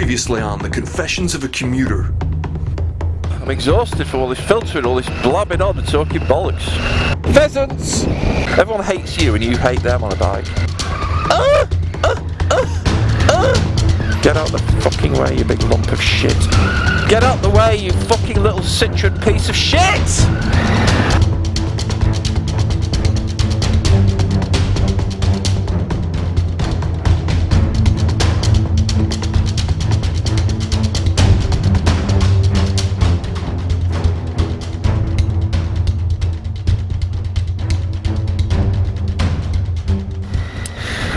Previously on The Confessions of a Commuter. I'm exhausted from all this filtering, all this blabbing on and talking bollocks. Pheasants! Everyone hates you and you hate them on a bike. Get out the fucking way, you big lump of shit. Get out the way, you fucking little citron piece of shit!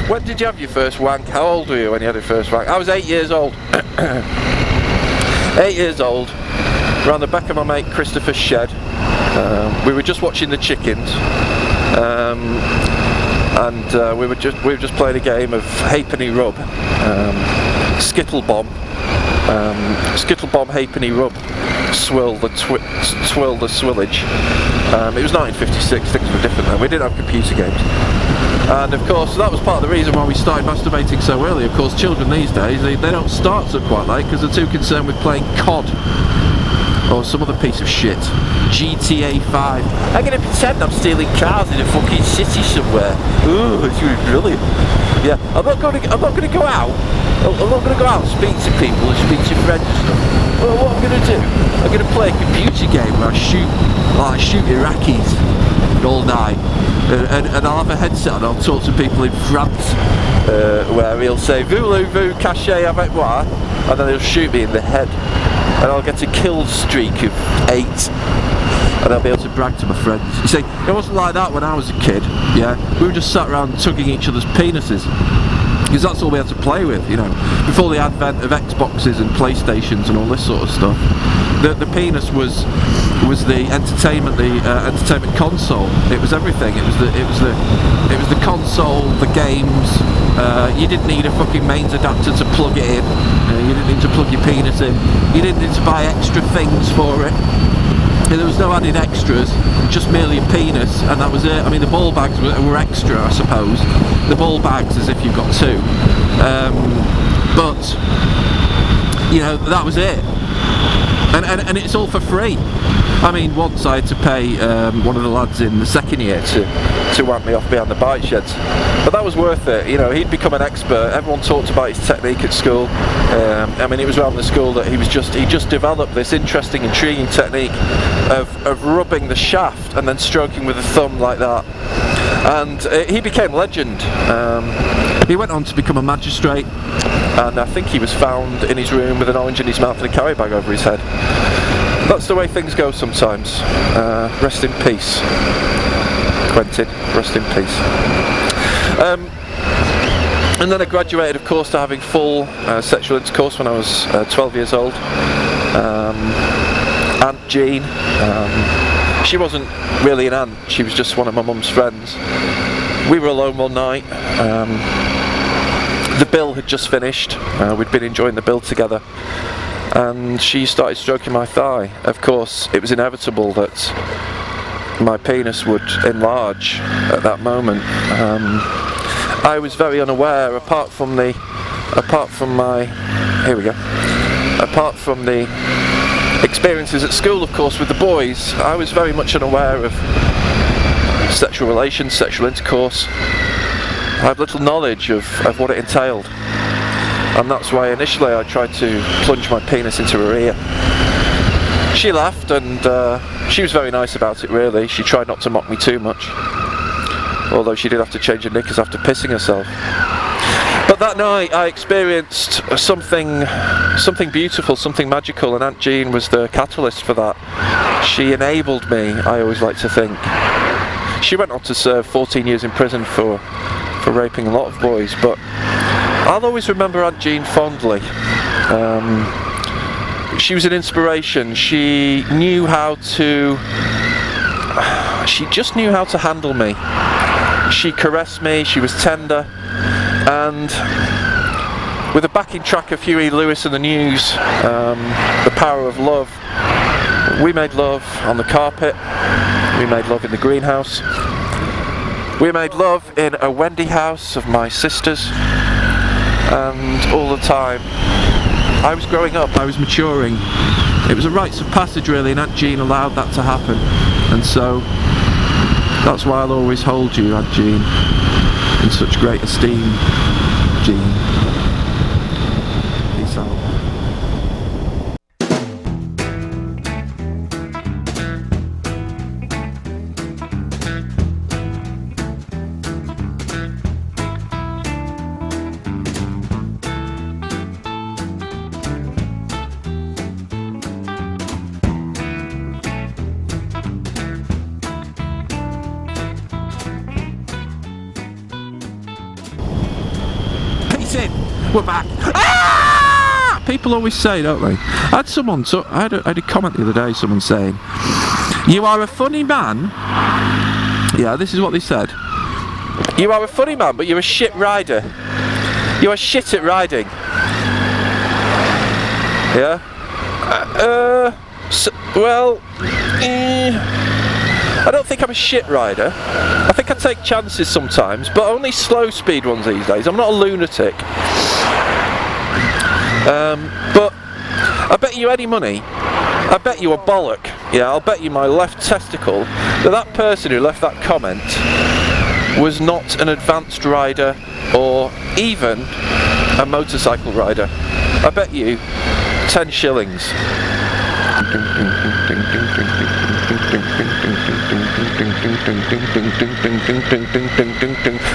When did you have your first wank? How old were you when you had your first wank? I was 8 years old. 8 years old. We're on the back of my mate Christopher's shed. We were just watching the chickens, and we were just playing a game of halfpenny rub, skittle bomb, halfpenny rub, swill the swillage. It was 1956. Things were different then. We didn't have computer games. And of course that was part of the reason why we started masturbating so early. Of course children these days, they don't start so quite late because they're too concerned with playing COD or some other piece of shit. GTA 5. I'm going to pretend I'm stealing cars in a fucking city somewhere. Ooh, it's really brilliant. Yeah, I'm not going to go out. I'm not going to go out and speak to people and speak to friends and stuff. Well, what I'm going to do, I'm going to play a computer game where I shoot Iraqis all night. And I'll have a headset and I'll talk to people in France where he'll say voulez-vous cacher avec moi, and then he'll shoot me in the head and I'll get a kill streak of 8 and I'll be able to brag to my friends. You see, it wasn't like that when I was a kid, yeah? We were just sat around tugging each other's penises because that's all we had to play with, you know. Before the advent of Xboxes and PlayStations and all this sort of stuff, the penis was the entertainment console. It was everything. It was the console, the games. You didn't need a fucking mains adapter to plug it in. You didn't need to plug your penis in. You didn't need to buy extra things for it. There was no added extras, just merely a penis, and that was it. I mean, the ball bags were extra, I suppose. The ball bags, as if you've got two. But you know, that was it. And it's all for free. I mean, once I had to pay one of the lads in the second year to wank me off behind the bike sheds, but that was worth it. You know, he'd become an expert. Everyone talked about his technique at school. I mean, it was around the school that he just developed this interesting, intriguing technique of rubbing the shaft and then stroking with the thumb like that. And he became legend. He went on to become a magistrate, and I think he was found in his room with an orange in his mouth and a carry bag over his head. That's the way things go sometimes. Rest in peace, Quentin. Rest in peace. And then I graduated, of course, to having full sexual intercourse when I was 12 years old. Aunt Jean. She wasn't really an aunt. She was just one of my mum's friends. We were alone one night. The bill had just finished. We'd been enjoying the bill together. And she started stroking my thigh. Of course, it was inevitable that my penis would enlarge at that moment. I was very unaware, apart from the experiences at school, of course, with the boys. I was very much unaware of sexual relations, sexual intercourse. I had little knowledge of what it entailed. And that's why initially I tried to plunge my penis into her ear. She laughed, and she was very nice about it, really. She tried not to mock me too much, although she did have to change her knickers after pissing herself. But that night I experienced something beautiful, something magical, and Aunt Jean was the catalyst for that. She enabled me, I always like to think. She went on to serve 14 years in prison for raping a lot of boys, but I'll always remember Aunt Jean fondly. She was an inspiration. She just knew how to handle me. She caressed me, she was tender, and with a backing track of Huey Lewis and the News, The Power of Love, we made love on the carpet, we made love in the greenhouse, we made love in a Wendy house of my sisters, and all the time I was growing up, I was maturing. It was a rites of passage really, and Aunt Jean allowed that to happen. And so, that's why I'll always hold you, Aunt Jean, in such great esteem, Jean. Peace out. We're back. Ah! People always say, don't they? I had a comment the other day, someone saying, "You are a funny man." Yeah, this is what they said. "You are a funny man, but you're a shit rider. You are shit at riding." Yeah? I don't think I'm a shit rider. I think I take chances sometimes, but only slow speed ones these days. I'm not a lunatic. But I bet you any money, I bet you a bollock, yeah, I'll bet you my left testicle, that person who left that comment was not an advanced rider or even a motorcycle rider. I bet you 10 shillings.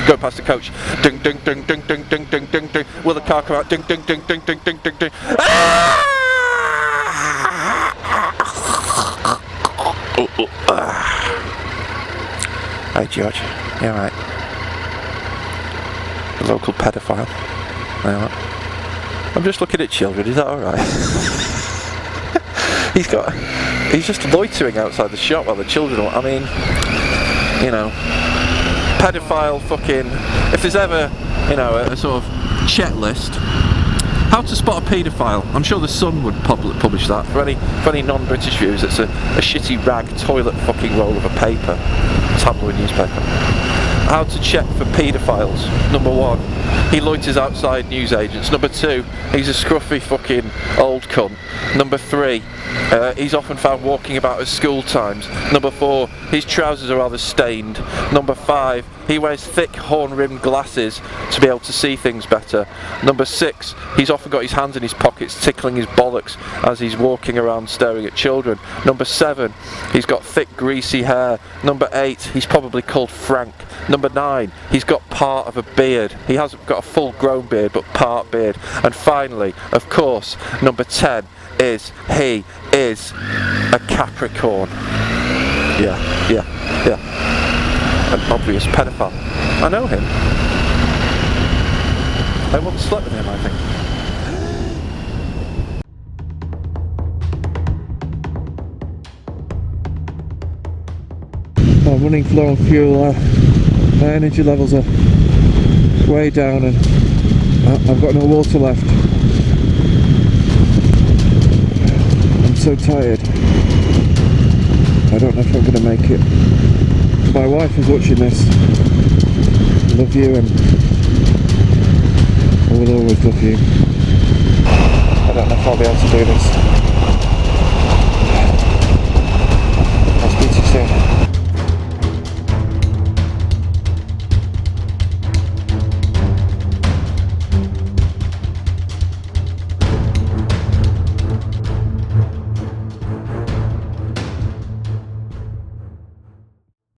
Go past the coach. Ding ding ding ding ding ding ding ding ding. Will the car come out? Ding ding ding ding ding ding ding ding. Hey George, you alright? The local paedophile. I'm just looking at children, is that alright? He's just loitering outside the shop while the children are, I mean, you know, pedophile fucking, if there's ever, you know, a sort of checklist, how to spot a paedophile, I'm sure the Sun would publish that. For any non-British viewers, it's a shitty rag toilet fucking roll of a paper, tabloid newspaper. How to check for paedophiles. Number 1, he loiters outside newsagents. Number 2, he's a scruffy fucking old cunt. Number 3, he's often found walking about at school times. Number 4, his trousers are rather stained. Number 5, he wears thick horn-rimmed glasses to be able to see things better. Number 6, he's often got his hands in his pockets tickling his bollocks as he's walking around staring at children. Number 7, he's got thick greasy hair. Number 8, he's probably called Frank. Number 9, he's got part of a beard. He hasn't got a full grown beard, but part beard. And finally, of course, number 10 is he is a Capricorn. Yeah. An obvious pedophile. I know him. I once slept with him, I think. I'm running low on fuel. My energy levels are way down and I've got no water left. I'm so tired. I don't know if I'm going to make it. My wife is watching this. I love you and I will always love you. I don't know if I'll be able to do this. I'll speak to you soon.